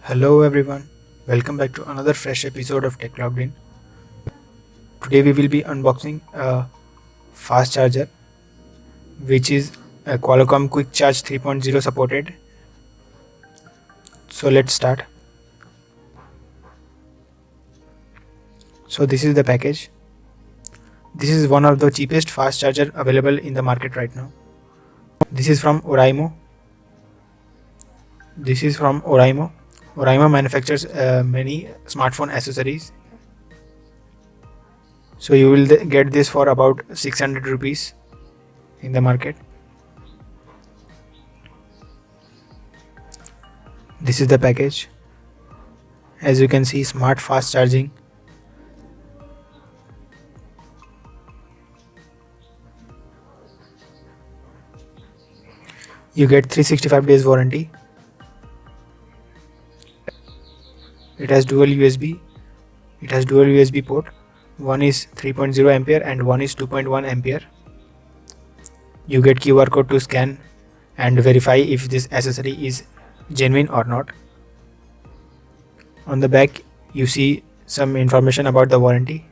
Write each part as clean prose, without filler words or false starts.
Hello everyone, welcome back to another fresh episode of Tech Logged In. Today we will be unboxing a fast charger which is a Qualcomm Quick Charge 3.0 supported. So let's start. So this is the package. This is one of the cheapest fast charger available in the market right now. This is from Oriamo. Oriamo manufactures many smartphone accessories. So you will get this for about 600 rupees in the market. This is the package. As you can see, smart fast charging. You get 365 days warranty. It has dual USB port. One is 3.0 ampere and one is 2.1 ampere. You get QR code to scan and verify if this accessory is genuine or not. On the back you see some information about the warranty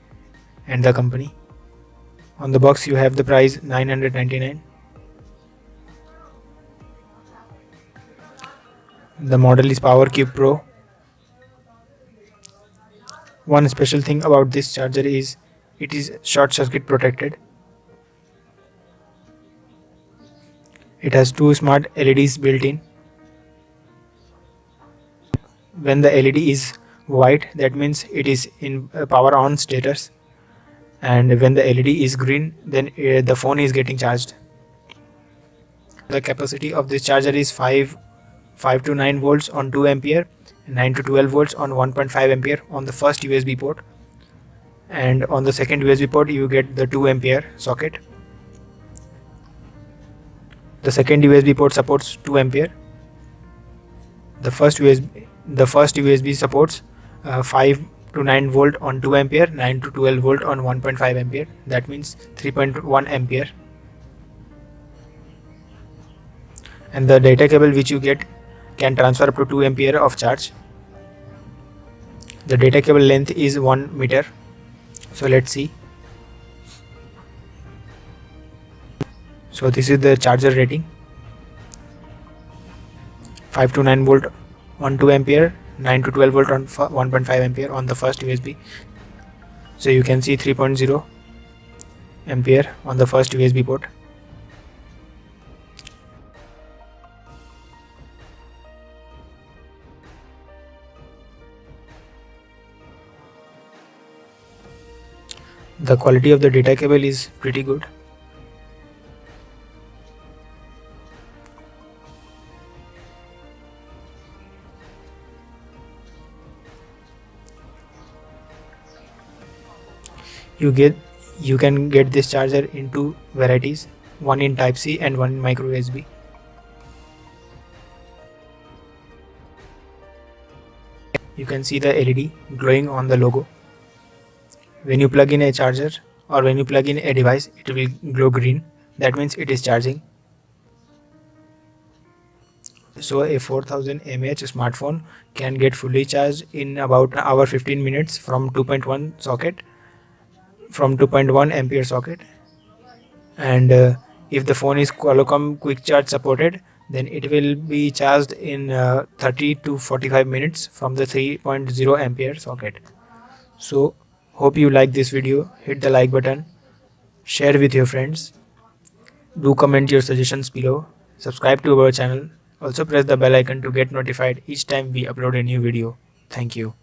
and the company. On the box you have the price 999. The model is PowerCube Pro. One special thing about this charger is it is short circuit protected. It has two smart LEDs built in. When the LED is white, that means it is in power on status, and when the LED is green, then the phone is getting charged. The capacity of this charger is 5 to 9 volts on 2 ampere, 9 to 12 volts on 1.5 ampere on the first USB port, and on the second USB port you get the 2 ampere socket. The second USB port supports 2 ampere. The first USB supports 5 to 9 volt on 2 ampere, 9 to 12 volt on 1.5 ampere. That means 3.1 ampere. And the data cable which you get can transfer up to 2 ampere of charge. The data cable length is 1 meter. So let's see. So this is the charger rating. 5 to 9 volt on 2 ampere, 9 to 12 volt on 1.5 ampere on the first USB. So you can see 3.0 ampere on the first USB port. The quality of the data cable is pretty good. You can get this charger in two varieties, one in Type C and one in micro USB. You can see the LED glowing on the logo. When you plug in a charger or when you plug in a device, it will glow green. That means it is charging. So a 4000 mAh smartphone can get fully charged in about an hour 15 minutes from 2.1 ampere socket. And if the phone is Qualcomm Quick Charge supported, then it will be charged in 30 to 45 minutes from the 3.0 ampere socket. So hope you like this video. Hit the like button, share with your friends, do comment your suggestions below, subscribe to our channel, also press the bell icon to get notified each time we upload a new video. Thank you.